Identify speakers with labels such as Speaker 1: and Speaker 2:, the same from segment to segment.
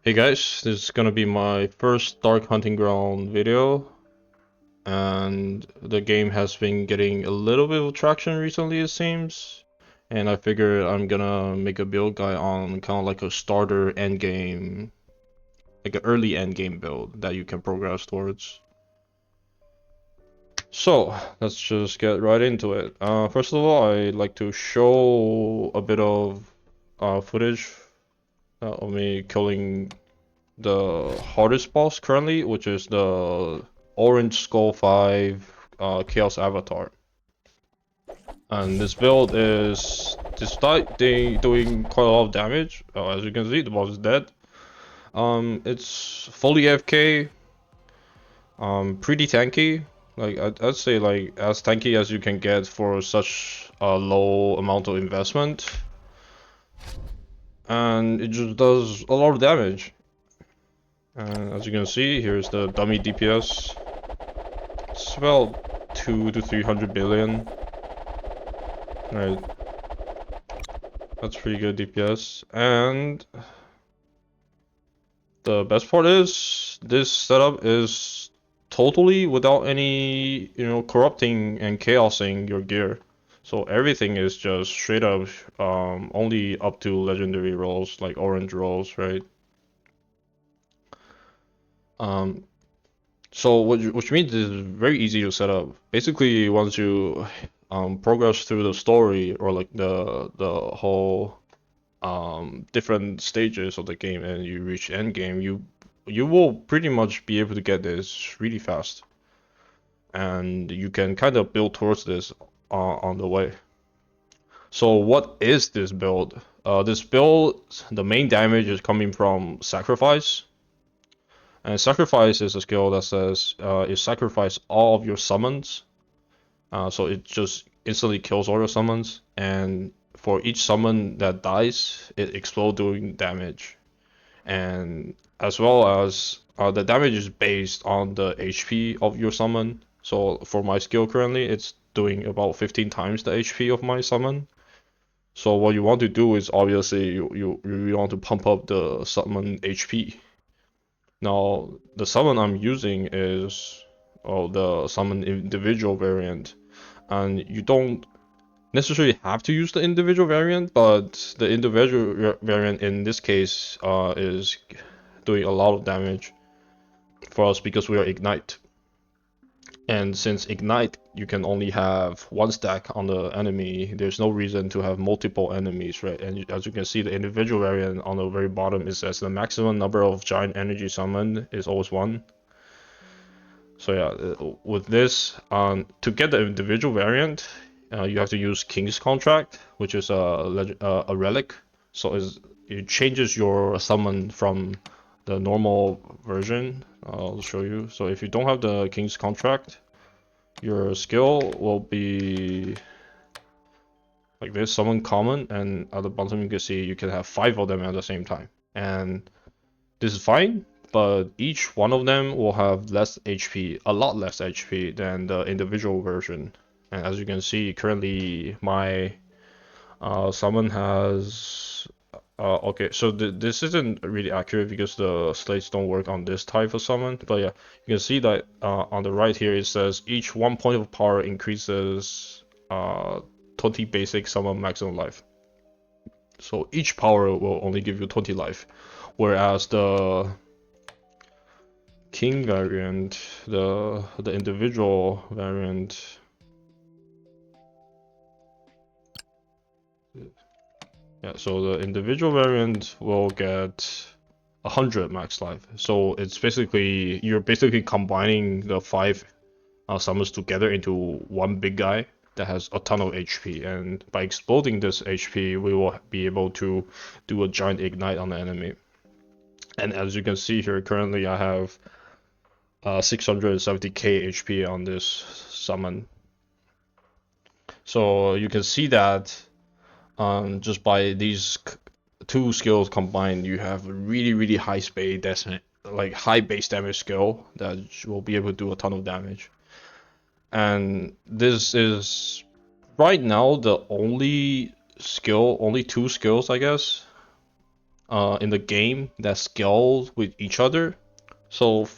Speaker 1: Hey guys, this is gonna be my first Dark Hunting Ground video, and the game has been getting a little bit of traction recently, it seems. And I figure I'm gonna make a build guide on kind of like a starter endgame, like an early endgame build that you can progress towards. So let's just get right into it. First of all, I'd like to show a bit of footage of me killing the hardest boss currently, which is the Orange Skull 5 Chaos Avatar. And this build is, despite doing quite a lot of damage, as you can see, the boss is dead. It's fully AFK, pretty tanky. Like I'd say like as tanky as you can get for such a low amount of investment. And it just does a lot of damage. And as you can see, here's the dummy DPS. It's about 2 to 300 billion. Right, that's pretty good DPS. And the best part is this setup is totally without any, corrupting and chaosing your gear. So everything is just straight up only up to legendary rolls like orange rolls, right? Um, So which means it's very easy to set up. Basically, once you progress through the story or like the whole different stages of the game and you reach end game, you will pretty much be able to get this really fast, and you can kind of build towards this on the way. So what is this build? This build, the main damage is coming from sacrifice. And sacrifice is a skill that says you sacrifice all of your summons. So it just instantly kills all your summons. And for each summon that dies, it explodes doing damage. And as well as the damage is based on the HP of your summon. So for my skill currently, it's doing about 15 times the HP of my summon. So what you want to do is obviously you want to pump up the summon HP. Now, the summon I'm using is the summon individual variant, and you don't necessarily have to use the individual variant, but the individual variant in this case is doing a lot of damage for us because we are Ignite. And since Ignite, you can only have one stack on the enemy, there's no reason to have multiple enemies, right? And as you can see, the individual variant on the very bottom, it says the maximum number of giant energy summoned is always one. So yeah, with this, to get the individual variant, you have to use King's Contract, which is a relic. So it changes your summon from the normal version. I'll show you. So if you don't have the King's Contract, your skill will be like this, summon common, and at the bottom you can see you can have 5 of them at the same time. And this is fine, but each one of them will have less HP, a lot less HP than the individual version. And as you can see, currently my summon has. Okay, so this isn't really accurate because the slates don't work on this type of summon. But yeah, you can see that on the right here it says each 1 point of power increases 20 basic summon maximum life. So each power will only give you 20 life, whereas the king variant, the individual variant, yeah, so the individual variant will get 100 max life. So it's basically you're basically combining the 5 summons together into one big guy that has a ton of HP, and by exploding this HP, we will be able to do a giant ignite on the enemy. And as you can see here, currently I have 670k HP on this summon. So you can see that just by these two skills combined, you have a really high like high base damage skill that will be able to do a ton of damage. And this is right now the only skill, only two skills, I guess, in the game that scale with each other. So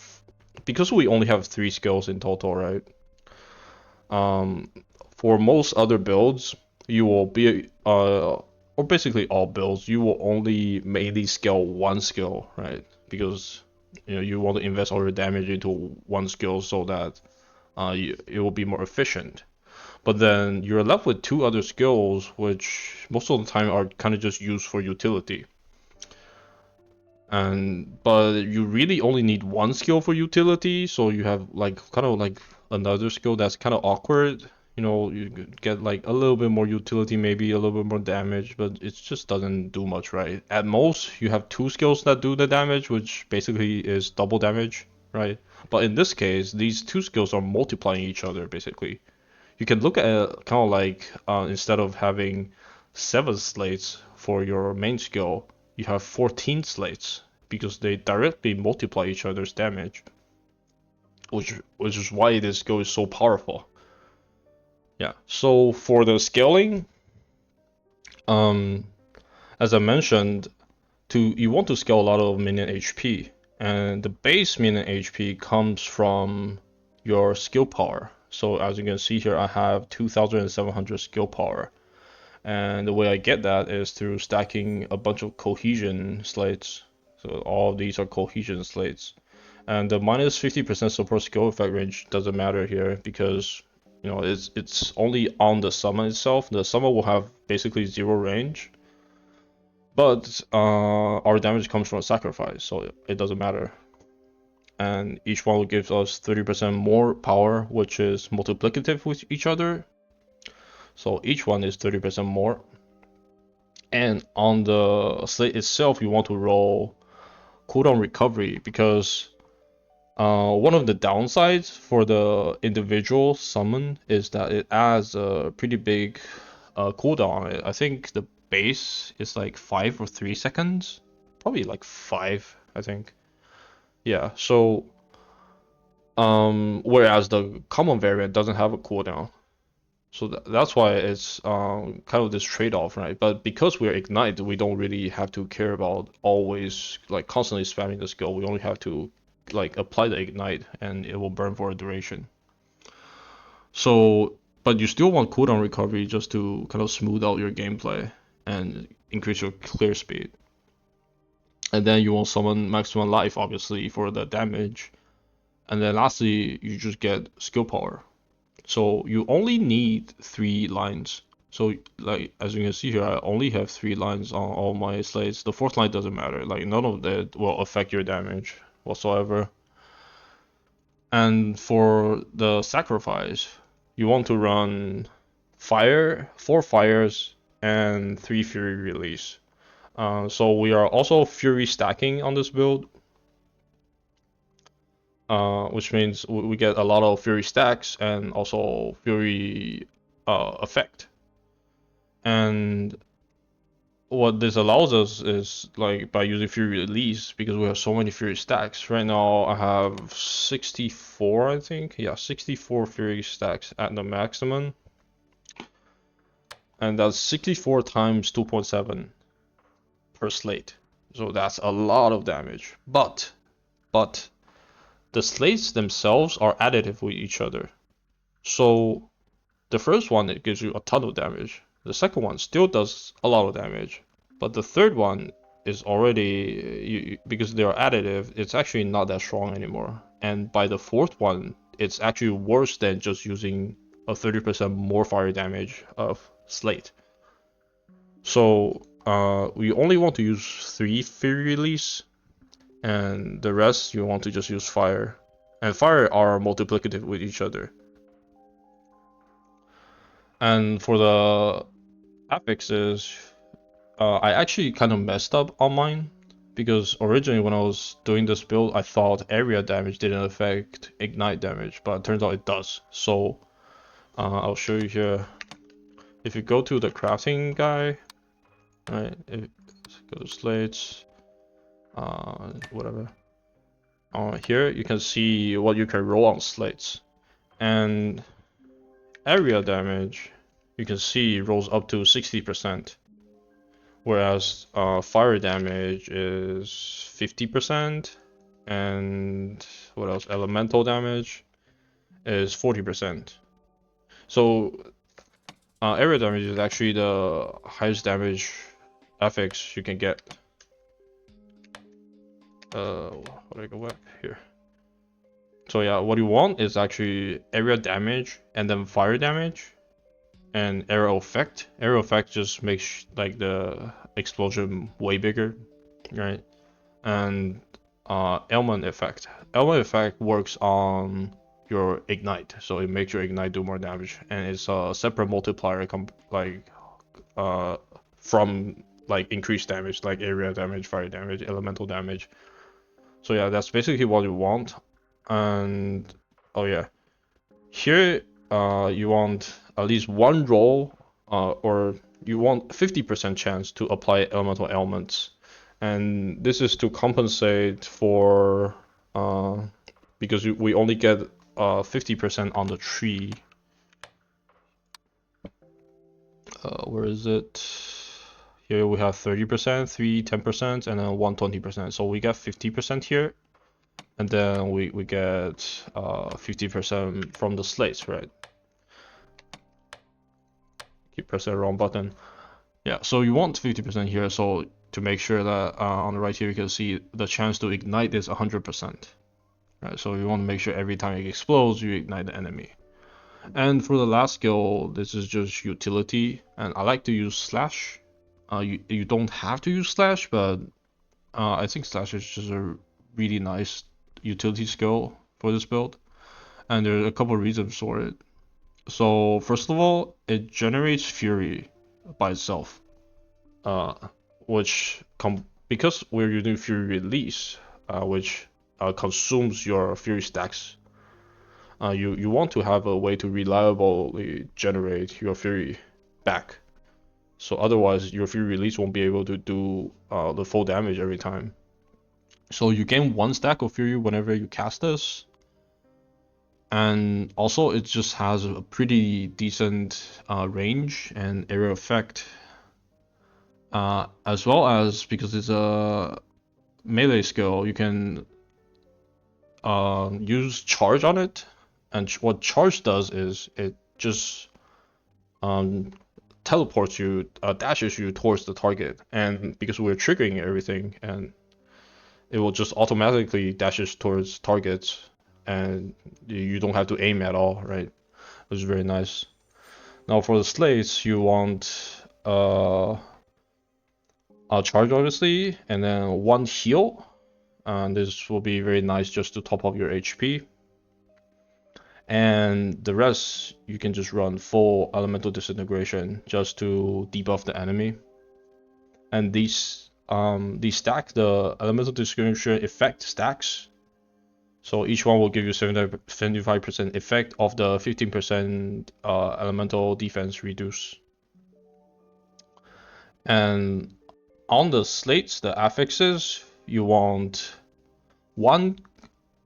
Speaker 1: because we only have 3 skills in total, right? Um, for most other builds, you will be or basically all builds, you will only mainly scale one skill, right? Because you want to invest all your damage into one skill so that it will be more efficient. But then you're left with 2 other skills, which most of the time are kind of just used for utility. But you really only need 1 skill for utility, so you have like kind of like another skill that's kind of awkward. You get like a little bit more utility, maybe a little bit more damage, but it just doesn't do much, right? At most, you have 2 skills that do the damage, which basically is double damage, right? But in this case, these 2 skills are multiplying each other, basically. You can look at it kind of like instead of having 7 slates for your main skill, you have 14 slates because they directly multiply each other's damage, which is why this skill is so powerful. Yeah. So for the scaling, um, as I mentioned, you want to scale a lot of minion HP, and the base minion HP comes from your skill power. So as you can see here, I have 2,700 skill power. And the way I get that is through stacking a bunch of cohesion slates. So all of these are cohesion slates. And the minus 50% support skill effect range doesn't matter here because it's only on the summon itself. The summon will have basically 0 range. But our damage comes from a sacrifice, so it doesn't matter. And each one will give us 30% more power, which is multiplicative with each other. So each one is 30% more. And on the slate itself, you want to roll cooldown recovery because one of the downsides for the individual summon is that it adds a pretty big cooldown. I think the base is like 5 or 3 seconds, probably like 5, I think. Yeah, so whereas the common variant doesn't have a cooldown. So that's why it's kind of this trade-off, right? But because we're Ignite, we don't really have to care about always like constantly spamming the skill. We only have to like apply the Ignite and it will burn for a duration. So, but you still want cooldown recovery just to kind of smooth out your gameplay and increase your clear speed. And then you want summon maximum life, obviously, for the damage. And then lastly, you just get skill power. So you only need 3 lines. So like as you can see here, I only have 3 lines on all my slates. The 4th line doesn't matter. Like none of that will affect your damage whatsoever. And for the sacrifice, you want to run 4 fires and 3 fury release. So we are also fury stacking on this build, which means we get a lot of fury stacks and also fury effect. And what this allows us is like by using Fury Release, because we have so many Fury stacks. Right now I have 64, I think. Yeah, 64 Fury stacks at the maximum. And that's 64 times 2.7 per slate. So that's a lot of damage. But the slates themselves are additive with each other. So the first one, it gives you a ton of damage. The second one still does a lot of damage. But the third one is already, because they are additive, it's actually not that strong anymore. And by the 4th one, it's actually worse than just using a 30% more fire damage of Slate. So we only want to use 3 Fury Release, and the rest you want to just use Fire. And Fire are multiplicative with each other. And for the affixes, I actually kind of messed up on mine because originally when I was doing this build, I thought area damage didn't affect ignite damage, but it turns out it does. So I'll show you here. If you go to the crafting guy, right? Go to slates, whatever. Here you can see what you can roll on slates, and area damage you can see rolls up to 60%. whereas fire damage is 50%, and what else? Elemental damage is 40%. So area damage is actually the highest damage affix you can get. What do I go back here? So yeah, what you want is actually area damage and then fire damage and arrow effect. Arrow effect just makes like the explosion way bigger, right? And element effect. Element effect works on your ignite, so it makes your ignite do more damage, and it's a separate multiplier from like increased damage, like area damage, fire damage, elemental damage. So yeah, that's basically what you want. And oh yeah, here you want at least one roll, or you want 50% chance to apply elemental ailments, and this is to compensate for because we only get 50% on the tree. Where is it? Here we have 30%, 10%, and then 120%. So we get 50% here, and then we get 50% from the slates, right? Keep pressing the wrong button. Yeah, so you want 50% here, so to make sure that on the right here you can see the chance to ignite is 100%. Right, so you want to make sure every time it explodes, you ignite the enemy. And for the last skill, this is just utility, and I like to use slash. You don't have to use slash, but I think slash is just a really nice utility skill for this build, and there are a couple of reasons for it. So first of all, it generates fury by itself, uh, because we're using fury release, which consumes your fury stacks. You want to have a way to reliably generate your fury back. So otherwise, your fury release won't be able to do the full damage every time. So you gain one stack of fury whenever you cast this, and also it just has a pretty decent range and area effect, as well as because it's a melee skill, you can use charge on it, and what charge does is it just teleports you, dashes you towards the target, and because we're triggering everything, and it will just automatically dashes towards targets, and you don't have to aim at all, right? Which is very nice. Now for the slates, you want a charge obviously, and then one heal, and this will be very nice just to top up your HP. And the rest you can just run full elemental disintegration just to debuff the enemy. And these stack, the elemental disintegration effect stacks, so each one will give you 75% effect of the 15% elemental defense reduce. And on the slates, the affixes, you want one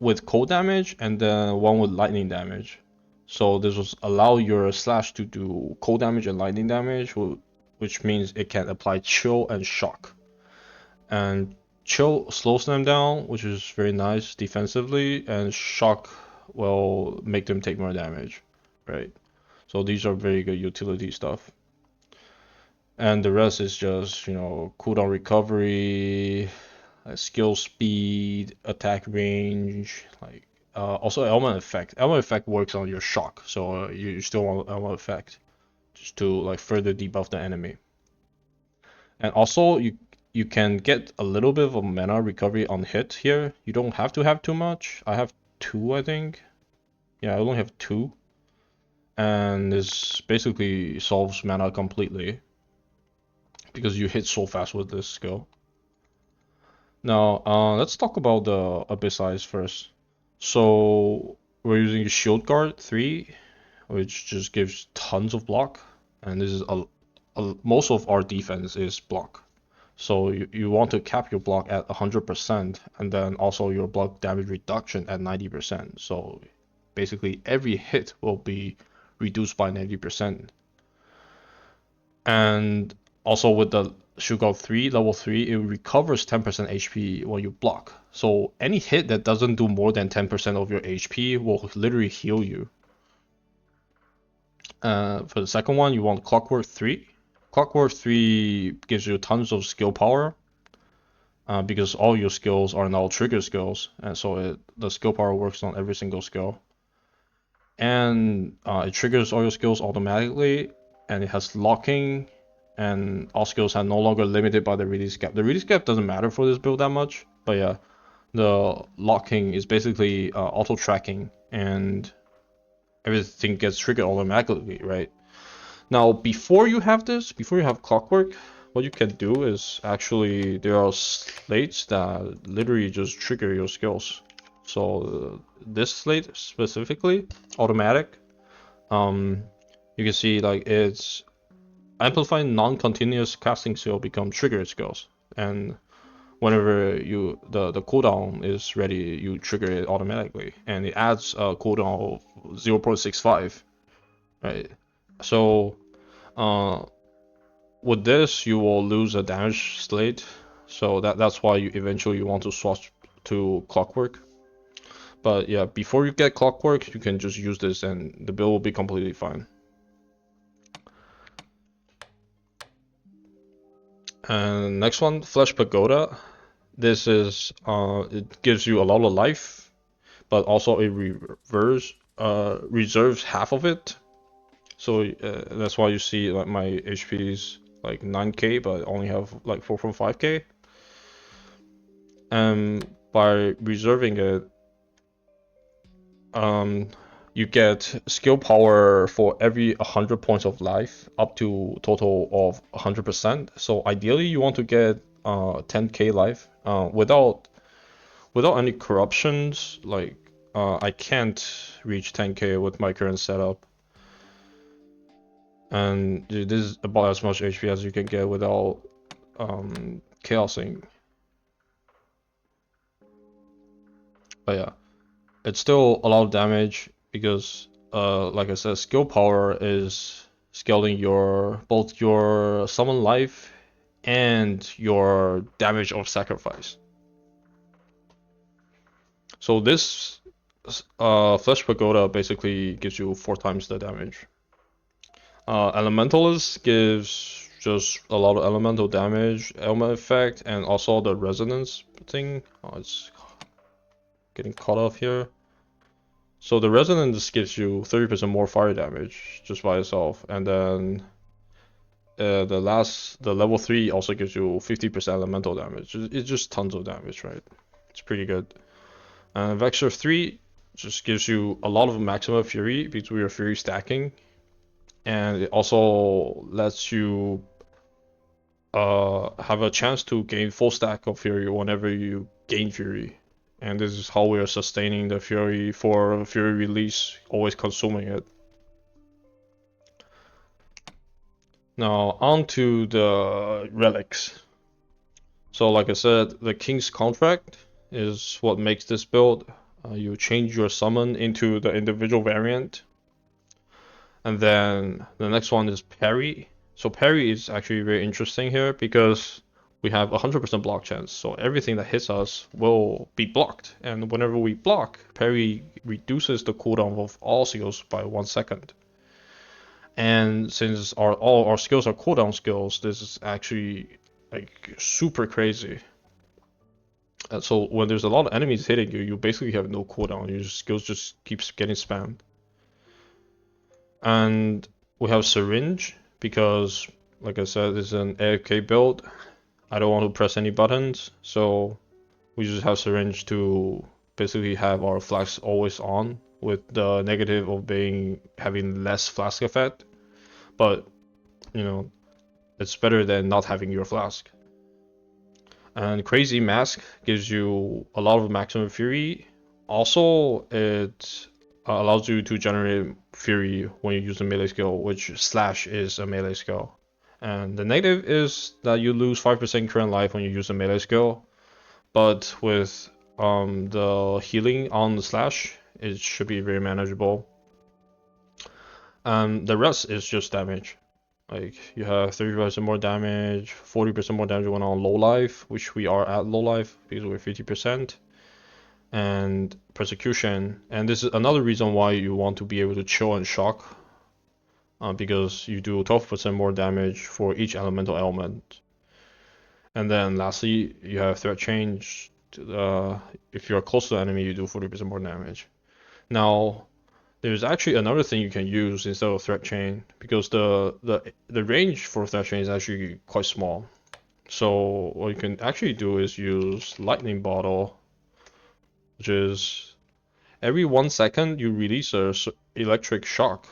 Speaker 1: with cold damage and then one with lightning damage. So this will allow your slash to do cold damage and lightning damage, which means it can apply chill and shock. And chill slows them down, which is very nice defensively, and shock will make them take more damage, right? So these are very good utility stuff. And the rest is just, cooldown recovery, skill speed, attack range, also element effect. Element effect works on your shock, so you still want element effect just to further debuff the enemy. And also you can get a little bit of a mana recovery on hit here. You don't have to have too much. I have 2, I think. Yeah, I only have 2. And this basically solves mana completely because you hit so fast with this skill. Now, let's talk about the Abyssal Eyes first. So we're using Shield Guard 3, which just gives tons of block, and this is most of our defense is block. So you want to cap your block at 100%, and then also your block damage reduction at 90%. So basically every hit will be reduced by 90%. And also with the should go 3, level 3, it recovers 10% HP when you block. So any hit that doesn't do more than 10% of your HP will literally heal you. For the second one, you want Clockwork 3. Clockwork 3 gives you tons of skill power because all your skills are now trigger skills, and so the skill power works on every single skill. And it triggers all your skills automatically, and it has locking, and all skills are no longer limited by the release gap. The release gap doesn't matter for this build that much, but yeah, the locking is basically auto tracking, and everything gets triggered automatically, right? Now, before you have Clockwork, what you can do is actually there are slates that literally just trigger your skills. So this slate specifically, automatic, you can see like it's amplifying non-continuous casting skill become triggered skills, and whenever the cooldown is ready, you trigger it automatically, and it adds a cooldown of 0.65, right? So with this, you will lose a damage slate, so that's why you eventually want to switch to Clockwork. But yeah, before you get Clockwork, you can just use this and the build will be completely fine. And next one, Flesh Pagoda. This is it gives you a lot of life, but also it reserves half of it. So that's why you see like my HP is like 9k, but I only have like 4.5k. And by reserving it, you get skill power for every 100 points of life, up to total of 100%. So ideally, you want to get 10k life without any corruptions. Like I can't reach 10k with my current setup, and this is about as much HP as you can get without chaosing. But yeah, it's still a lot of damage because like I said, skill power is scaling both your summon life and your damage of sacrifice. So this Flesh Pagoda basically gives you 4 times the damage. Elementalist gives just a lot of elemental damage, element effect, and also the resonance thing. Oh, it's getting cut off here. So the resonance gives you 30% more fire damage just by itself, and then the level 3 also gives you 50% elemental damage. It's just tons of damage, right? It's pretty good. And Vexor 3 just gives you a lot of maximum fury because we are fury stacking, and it also lets you have a chance to gain full stack of fury whenever you gain fury. And this is how we are sustaining the fury for fury release, always consuming it. Now on to the relics. So like I said, the King's Contract is what makes this build. You change your summon into the individual variant. And then the next one is parry. So parry is actually very interesting here because we have 100% block chance. So everything that hits us will be blocked. And whenever we block, parry reduces the cooldown of all skills by 1 second. And since all our skills are cooldown skills, this is actually like super crazy. And so when there's a lot of enemies hitting you, you basically have no cooldown. Your skills just keeps getting spammed. And we have syringe because, like I said, it's an AFK build. I don't want to press any buttons, so we just have syringe to basically have our flask always on, with the negative of having less flask effect. But you know, it's better than not having your flask. And Crazy Mask gives you a lot of maximum fury. Also, it allows you to generate fury when you use a melee skill, which slash is a melee skill. And the negative is that you lose 5% current life when you use a melee skill, but with the healing on the slash, it should be very manageable. The rest is just damage. Like you have 30% more damage, 40% more damage when on low life, which we are at low life because we're 50%, and persecution. And this is another reason why you want to be able to chill and shock, because you do 12% more damage for each elemental element. And then lastly, you have threat change. If you're close to the enemy, you do 40% more damage. Now, there's actually another thing you can use instead of threat chain, because the range for threat chain is actually quite small. So what you can actually do is use lightning bottle, which is every 1 second you release a electric shock,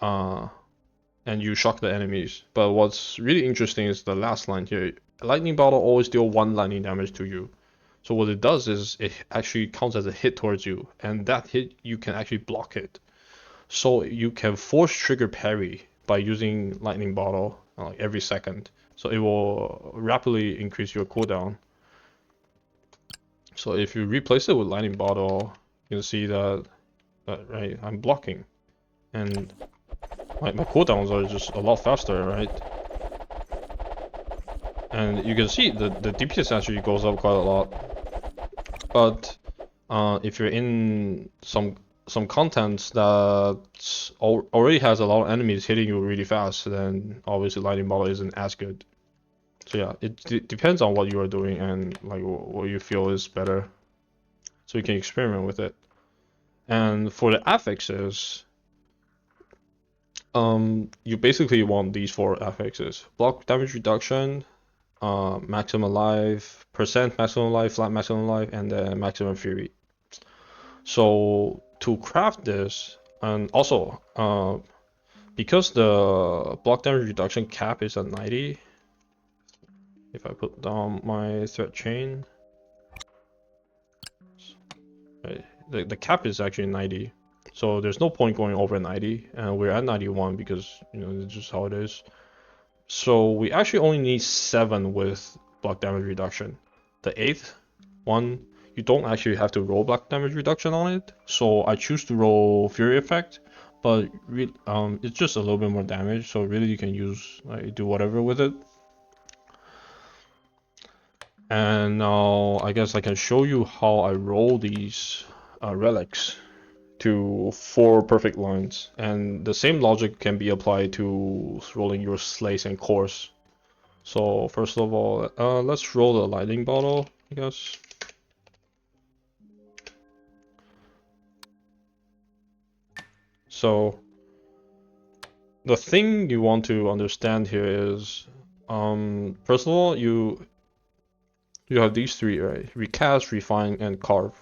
Speaker 1: and you shock the enemies. But what's really interesting is the last line here. Lightning bottle always deal 1 lightning damage to you. So what it does is it actually counts as a hit towards you, and that hit you can actually block it. So you can force trigger parry by using lightning bottle like every second. So it will rapidly increase your cooldown. So if you replace it with lightning bottle, you can see that right, I'm blocking, and my cooldowns are just a lot faster, right? And you can see the DPS actually goes up quite a lot. But if you're in some contents that already has a lot of enemies hitting you really fast, then obviously lightning bottle isn't as good. So yeah, it depends on what you are doing and like what you feel is better. So you can experiment with it. And for the affixes, you basically want these 4 affixes: block damage reduction, maximum life, percent maximum life, flat maximum life, and then maximum fury. So to craft this, and also because the block damage reduction cap is at 90, if I put down my threat chain, right, the cap is actually 90. So there's no point going over 90, and we're at 91 because it's just how it is. So we actually only need 7 with block damage reduction. The 8th one, you don't actually have to roll block damage reduction on it. So I choose to roll Fury Effect, but it's just a little bit more damage. So really you can do whatever with it. And now I guess I can show you how I roll these relics to 4 perfect lines, and the same logic can be applied to rolling your slates and cores. So first of all, let's roll the lightning bottle, I guess. So the thing you want to understand here is, first of all, you have these 3, right? Recast, refine, and carve.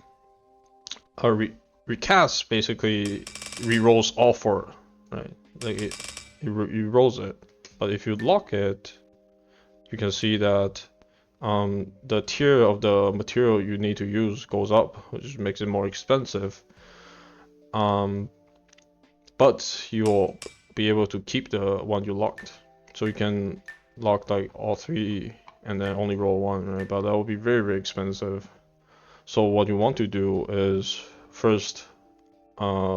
Speaker 1: Recast basically re-rolls all 4, right? Like it rolls it. But if you lock it, you can see that the tier of the material you need to use goes up, which makes it more expensive. But you'll be able to keep the one you locked. So you can lock like all 3 and then only roll 1, right? But that will be very, very expensive. So what you want to do is first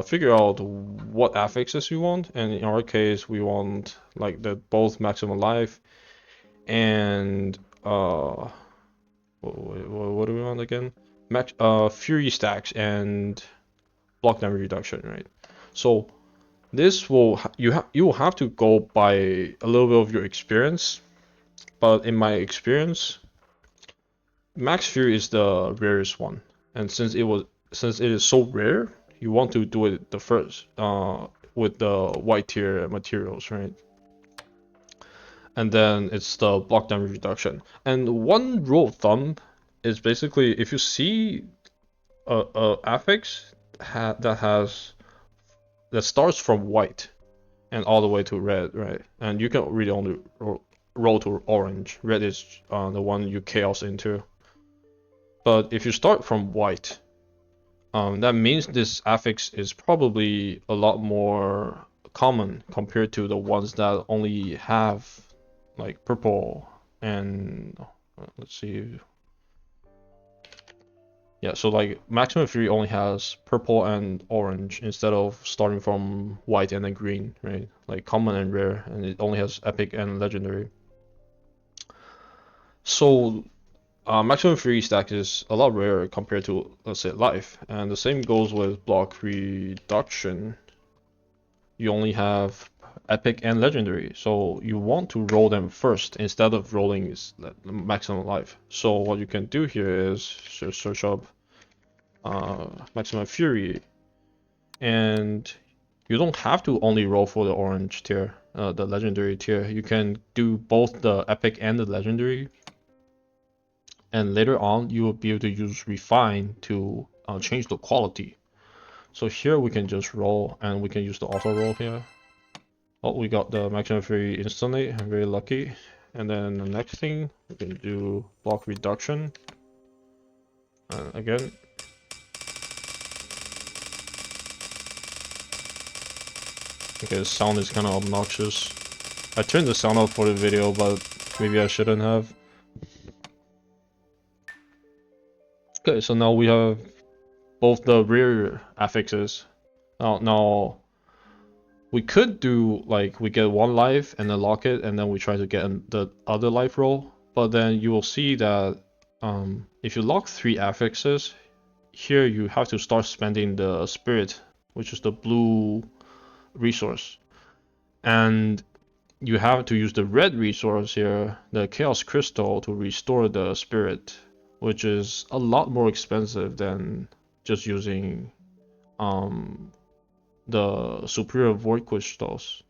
Speaker 1: figure out what affixes you want, and in our case we want like both maximum life and what do we want again? Fury stacks and block damage reduction, right? So this will you will have to go by a little bit of your experience, but in my experience, Max Fury is the rarest one, and since it is so rare, you want to do it the first with the white tier materials, right? And then it's the block damage reduction. And one rule of thumb is basically if you see a affix that starts from white and all the way to red, right? And you can really only roll to orange. Red is the one you chaos into. But if you start from white, that means this affix is probably a lot more common compared to the ones that only have like purple and let's see. Yeah, so like maximum fury only has purple and orange instead of starting from white and then green, right? Like common and rare, and it only has epic and legendary. So maximum fury stack is a lot rarer compared to, let's say, life, and the same goes with block reduction. You only have epic and legendary, so you want to roll them first instead of rolling maximum life. So what you can do here is just search up maximum fury, and you don't have to only roll for the orange tier, the legendary tier. You can do both the epic and the legendary, and later on you will be able to use refine to change the quality. So here we can just roll, and we can use the auto roll here. Oh, we got the maximum fury instantly. I'm very lucky. And then the next thing, we can do block reduction. Again. Okay, the sound is kind of obnoxious. I turned the sound off for the video, but maybe I shouldn't have. Okay, so now we have both the rear affixes. Now we could do like we get one life and then lock it, and then we try to get the other life roll. But then you will see that if you lock 3 affixes, here you have to start spending the spirit, which is the blue resource, and you have to use the red resource here, the chaos crystal, to restore the spirit, which is a lot more expensive than just using the superior void crystals.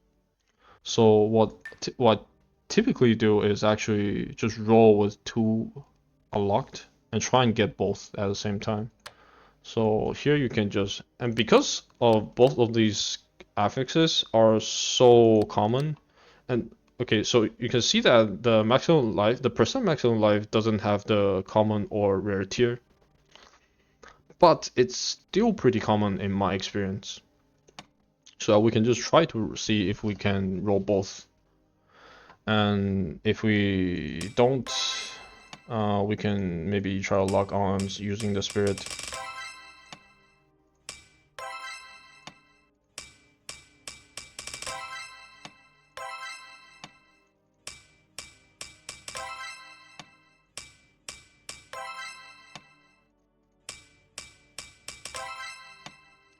Speaker 1: So what typically you do is actually just roll with 2 unlocked and try and get both at the same time. So here you can just, and because of both of these affixes are so common, and okay, so you can see that the maximum life, the percent maximum life doesn't have the common or rare tier, but it's still pretty common in my experience. So we can just try to see if we can roll both, and if we don't, we can maybe try to lock arms using the spirit.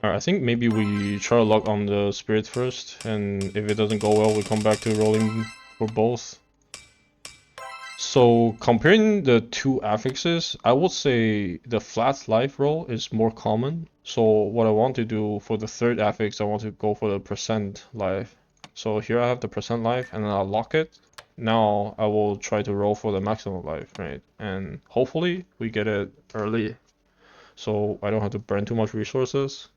Speaker 1: Alright, I think maybe we try to lock on the spirit first, and if it doesn't go well, we come back to rolling for both. So comparing the 2 affixes, I would say the flat life roll is more common. So what I want to do for the 3rd affix, I want to go for the percent life. So here I have the percent life, and then I'll lock it. Now I will try to roll for the maximum life, right? And hopefully we get it early, so I don't have to burn too much resources.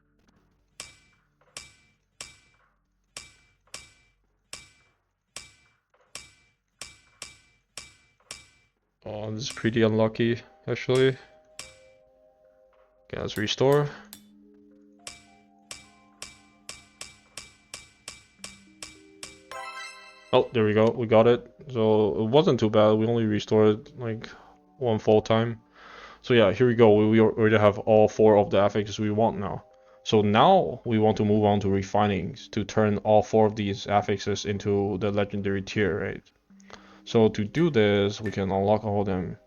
Speaker 1: Oh, this is pretty unlucky, actually. Okay, let's restore. Oh, there we go. We got it. So it wasn't too bad. We only restored like 1 full time. So yeah, here we go. We already have all 4 of the affixes we want now. So now we want to move on to refinings to turn all 4 of these affixes into the legendary tier, right? So to do this, we can unlock all of them.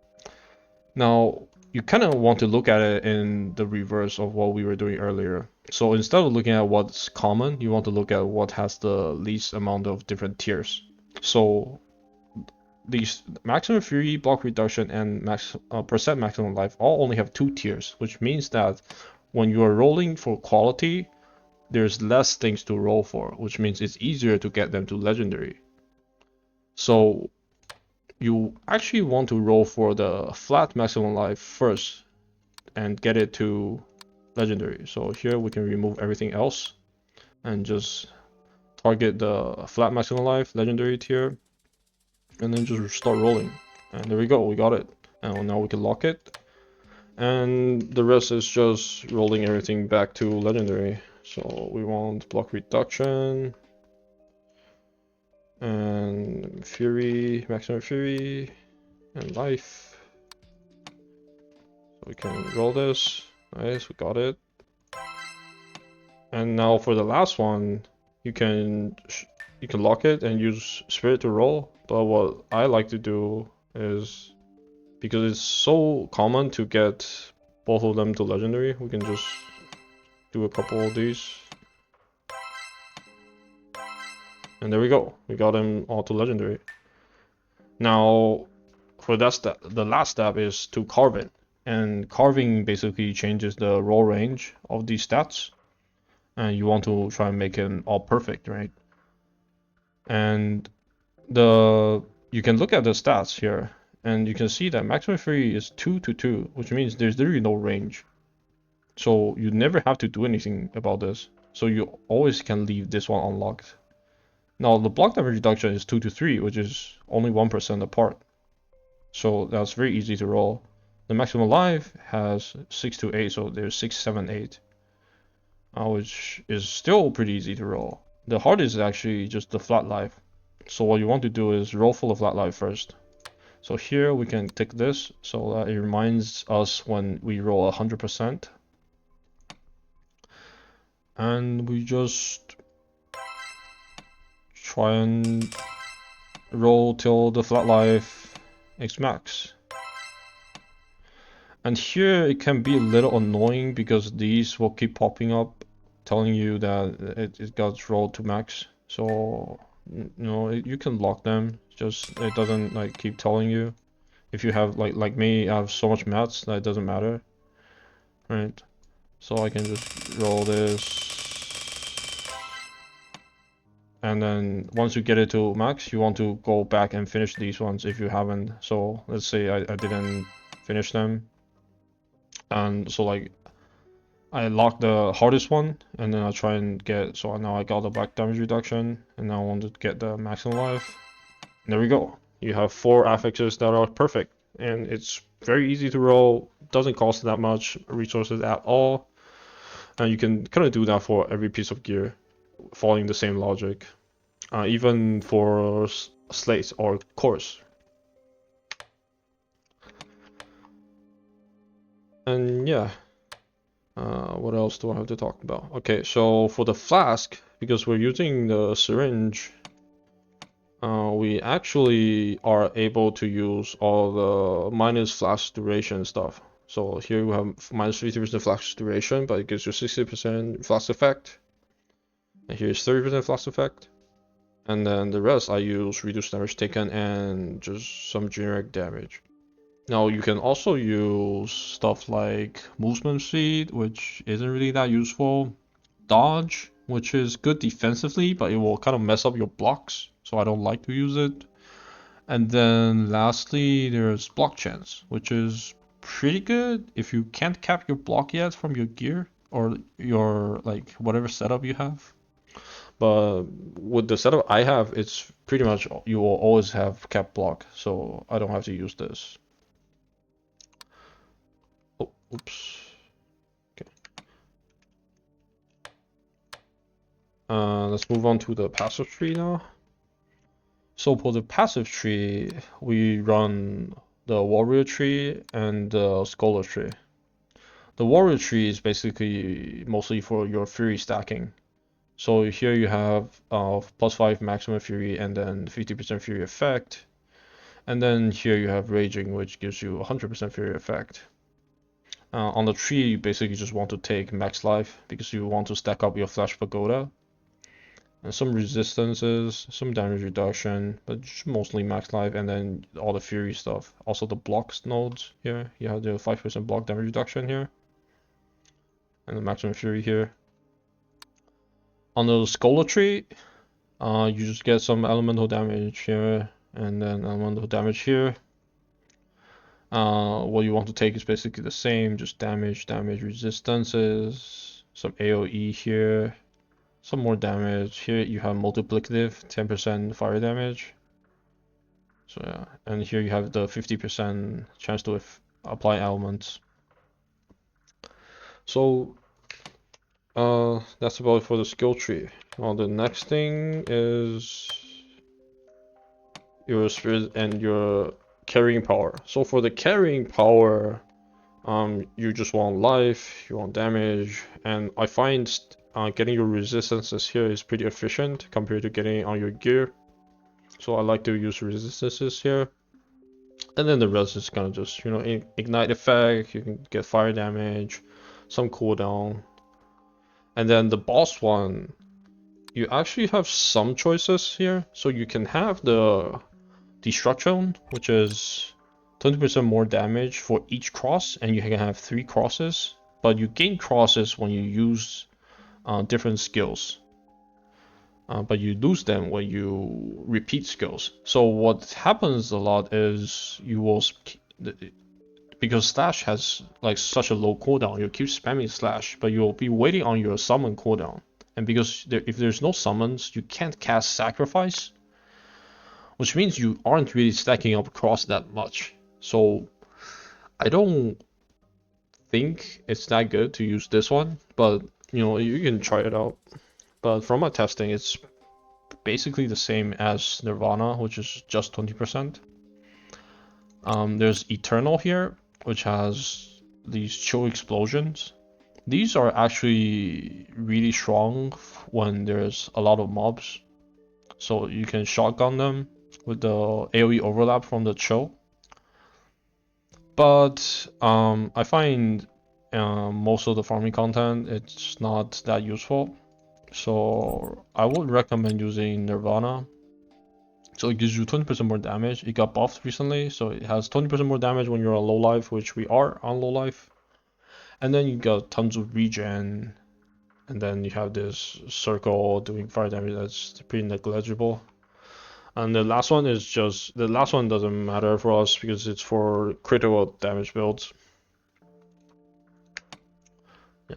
Speaker 1: Now, you kind of want to look at it in the reverse of what we were doing earlier. So instead of looking at what's common, you want to look at what has the least amount of different tiers. So these maximum fury, block reduction, and percent maximum life all only have 2 tiers, which means that when you are rolling for quality, there's less things to roll for, which means it's easier to get them to legendary. So you actually want to roll for the flat maximum life first and get it to legendary. So here we can remove everything else and just target the flat maximum life legendary tier, and then just start rolling. And there we go, we got it. And now we can lock it, and the rest is just rolling everything back to legendary. So we want block reduction and fury, maximum fury, and life. So we can roll this. Nice, we got it. And now for the last one, you can lock it and use Spirit to roll. But what I like to do is, because it's so common to get both of them to legendary, we can just do a couple of these. And there we go. We got them all to legendary. Now, for that step, the last step is to carve it. And carving basically changes the roll range of these stats. And you want to try and make it all perfect, right? And you can look at the stats here, and you can see that maximum fury is 2 to 2, which means there's literally no range. So you never have to do anything about this. So you always can leave this one unlocked. Now the block damage reduction is 2 to 3, which is only 1% apart. So that's very easy to roll. The maximum life has 6 to 8, so there's 6, 7, 8. Which is still pretty easy to roll. The hardest is actually just the flat life. So what you want to do is roll full of flat life first. So here we can tick this so that it reminds us when we roll 100%. And we just try and roll till the flat life is max. And here it can be a little annoying because these will keep popping up telling you that it got rolled to max. So you can lock them, just it doesn't like keep telling you. If you have like me, I have so much mats that it doesn't matter, right? So I can just roll this, and then once you get it to max, you want to go back and finish these ones if you haven't. So let's say I didn't finish them, and so like I lock the hardest one, and then I try and get, so now I got the black damage reduction, and now I want to get the maximum life. And there we go. You have 4 affixes that are perfect, and it's very easy to roll, doesn't cost that much resources at all, and you can kind of do that for every piece of gear, following the same logic, even for slates or cores. And yeah. What else do I have to talk about? Okay, so for the flask, because we're using the syringe, we actually are able to use all the minus flask duration stuff. So here we have minus 50% flask duration, but it gives you 60% flask effect. And here's 30% flask effect. And then the rest I use reduced damage taken and just some generic damage. Now you can also use stuff like movement speed, which isn't really that useful. Dodge, which is good defensively, but it will kind of mess up your blocks, so I don't like to use it. And then lastly, there's block chance, which is pretty good if you can't cap your block yet from your gear or your like whatever setup you have. But with the setup I have, it's pretty much you will always have cap block, so I don't have to use this. Oh, oops. Okay. Let's move on to the passive tree now. So for the passive tree, we run the warrior tree and the scholar tree. The warrior tree is basically mostly for your fury stacking. So here you have +5 maximum fury and then 50% fury effect. And then here you have raging, which gives you 100% fury effect. On the tree, you basically just want to take max life because you want to stack up your flash pagoda. And some resistances, some damage reduction, but mostly max life, and then all the fury stuff. Also the blocks nodes here. You have the 5% block damage reduction here. And the maximum fury here. On the scholar tree, you just get some elemental damage here, and then elemental damage here. What you want to take is basically the same, just damage, resistances, some AoE here. Some more damage. Here you have multiplicative, 10% fire damage. So yeah, and here you have the 50% chance to apply elements. So that's about it for the skill tree. Well, the next thing is your spirit and your carrying power. So for the carrying power, You just want life, you want damage, and I find getting your resistances here is pretty efficient compared to getting on your gear. So I like to use resistances here. And then the rest is kind of just, you know, ignite effect, you can get fire damage, some cooldown. And then the boss one, you actually have some choices here. So you can have the destruction, which is 20% more damage for each cross, and you can have 3 crosses. But you gain crosses when you use different skills. But you lose them when you repeat skills. So what happens a lot is you will, because slash has like such a low cooldown, you keep spamming slash, but you'll be waiting on your summon cooldown. And because if there's no summons, you can't cast sacrifice, which means you aren't really stacking up cross that much. So I don't think it's that good to use this one, but you know, you can try it out. But from my testing, it's basically the same as Nirvana, which is just 20%. There's Eternal here, which has these chill explosions. These are actually really strong when there's a lot of mobs. So you can shotgun them with the AoE overlap from the chill. But I find most of the farming content, it's not that useful. So I would recommend using Nirvana. So it gives you 20% more damage. It got buffed recently, so it has 20% more damage when you're on low life, which we are on low life. And then you got tons of regen, and then you have this circle doing fire damage that's pretty negligible. And the last one is just, the last one doesn't matter for us because it's for critical damage builds. Yeah.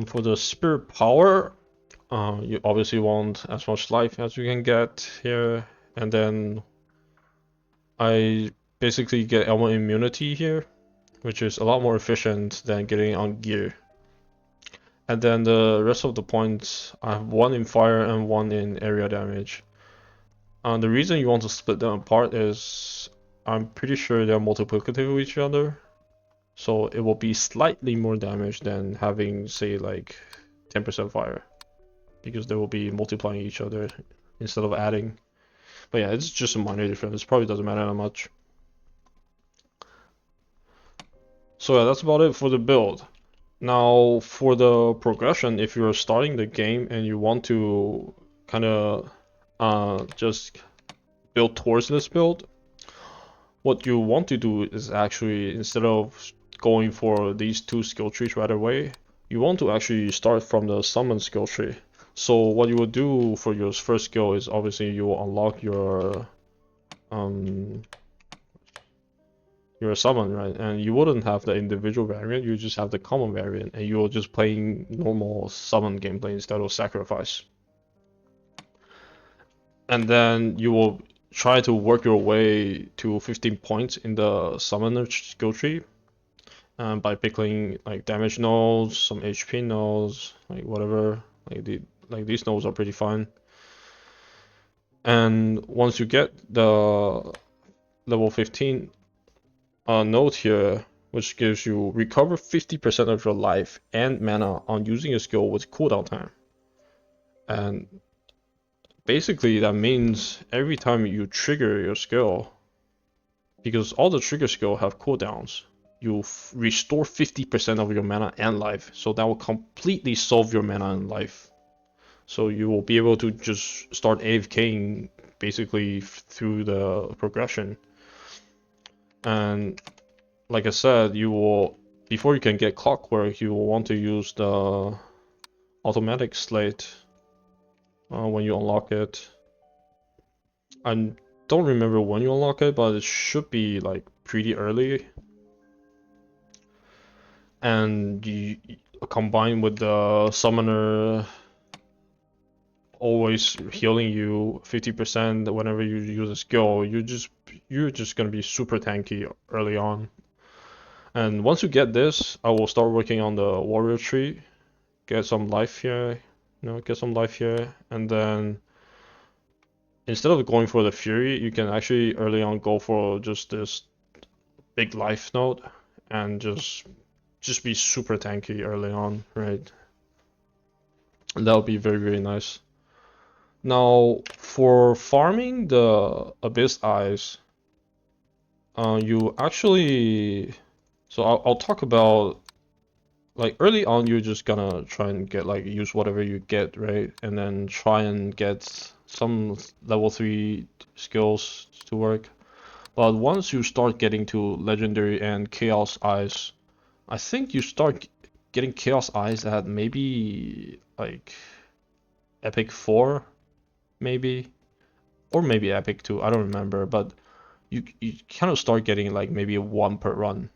Speaker 1: For the spirit power, you obviously want as much life as you can get here, and then I basically get elmo immunity here, which is a lot more efficient than getting on gear. And then the rest of the points, I have 1 in fire and 1 in area damage. The reason you want to split them apart is I'm pretty sure they're multiplicative of each other. So it will be slightly more damage than having, say, like 10% fire. Because they will be multiplying each other instead of adding. But yeah, it's just a minor difference. It probably doesn't matter that much. So yeah, that's about it for the build. Now for the progression, if you're starting the game and you want to kind of just build towards this build, what you want to do is actually, instead of going for these 2 skill trees right away, you want to actually start from the summon skill tree. So what you will do for your first skill is obviously you will unlock your summon, right? And you wouldn't have the individual variant, you just have the common variant, and you're just playing normal summon gameplay instead of sacrifice. And then you will try to work your way to 15 points in the summoner skill tree by picking like damage nodes, some HP nodes, like whatever. Like these nodes are pretty fine. And once you get the level 15 node here, which gives you recover 50% of your life and mana on using a skill with cooldown time. And basically that means every time you trigger your skill, because all the trigger skill have cooldowns, you restore 50% of your mana and life. So that will completely solve your mana and life. So you will be able to just start AFKing basically through the progression. And like I said, you will, before you can get clockwork, you will want to use the automatic slate when you unlock it. I don't remember when you unlock it, but it should be like pretty early. And you combine with the summoner always healing you 50% whenever you use a skill, you're just gonna be super tanky early on. And once you get this, I will start working on the warrior tree, get some life here, get some life here, and then instead of going for the fury, you can actually early on go for just this big life node and just be super tanky early on, right? And that would be very, very nice. Now, for farming the Abyss Eyes, you actually, so I'll talk about, like, early on you're just gonna try and get, like, use whatever you get, right? And then try and get some level 3 skills to work. But once you start getting to Legendary and Chaos Eyes, I think you start getting Chaos Eyes at maybe, like, Epic 4, maybe? Or maybe Epic 2, I don't remember, but you kind of start getting, like, maybe one per run,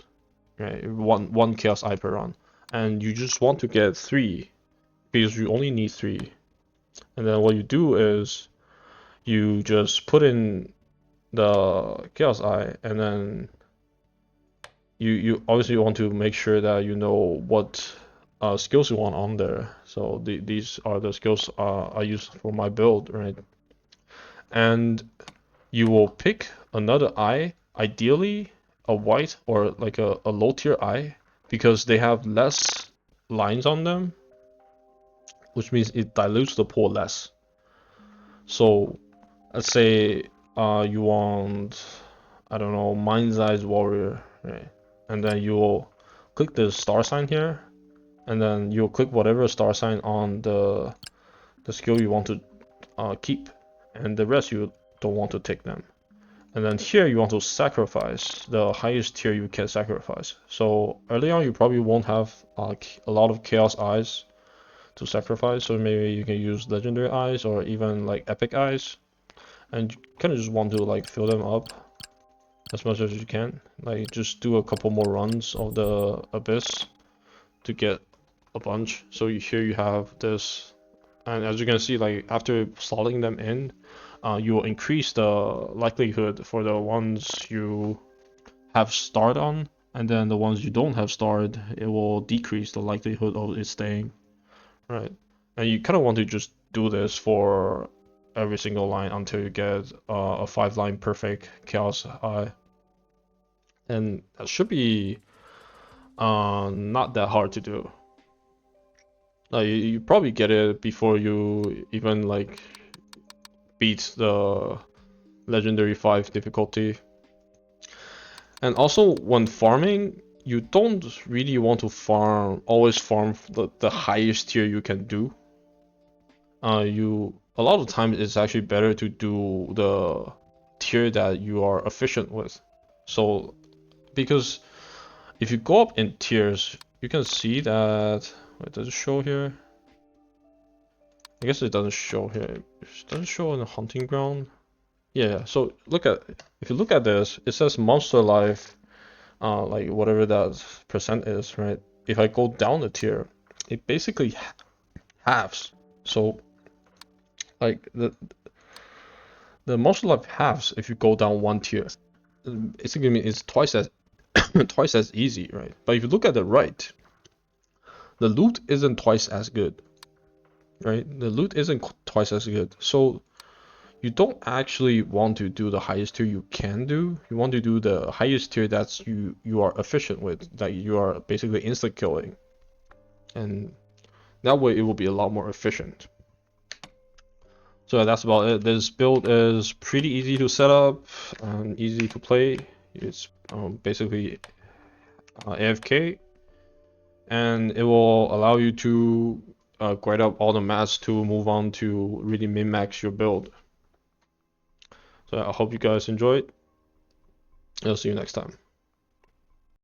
Speaker 1: right? One Chaos Eye per run. And you just want to get 3, because you only need 3. And then what you do is you just put in the Chaos Eye, and then you obviously want to make sure that you know what skills you want on there. So these are the skills I use for my build, right? And you will pick another eye, ideally a white or like a low tier eye, because they have less lines on them, which means it dilutes the pool less. So let's say you want, I don't know, Mind's Eyes Warrior, right? And then you will click the star sign here, and then you'll click whatever star sign on the skill you want to keep, and the rest you don't want to take them. And then here you want to sacrifice the highest tier you can sacrifice. So early on you probably won't have a lot of Chaos Eyes to sacrifice, so maybe you can use Legendary Eyes or even like Epic Eyes, and you kind of just want to like fill them up as much as you can. Like just do a couple more runs of the Abyss to get a bunch. So here you have this, and as you can see, like after slotting them in, you will increase the likelihood for the ones you have starred on, and then the ones you don't have starred, it will decrease the likelihood of it staying, right? And you kind of want to just do this for every single line until you get a 5-line perfect Chaos Eye. And that should be not that hard to do. You probably get it before you even like beat the Legendary 5 difficulty. And also when farming, you don't really want to always farm the highest tier you can do. A lot of times it's actually better to do the tier that you are efficient with. So because if you go up in tiers, you can see that, wait, does it show here? I guess it doesn't show here. It doesn't show on the hunting ground. Yeah, so if you look at this, it says monster life, like whatever that percent is, right? If I go down the tier, it basically halves. So like the monster life halves if you go down one tier. Basically, it's twice as twice as easy, right? But if you look at the right, the loot isn't twice as good, right? The loot isn't twice as good. So you don't actually want to do the highest tier you can do. You want to do the highest tier that's you are efficient with, that you are basically insta killing, and that way it will be a lot more efficient. So that's about it. This build is pretty easy to set up and easy to play. It's basically AFK, and it will allow you to grind up all the mats to move on to really min-max your build. So I hope you guys enjoyed. I'll see you next time.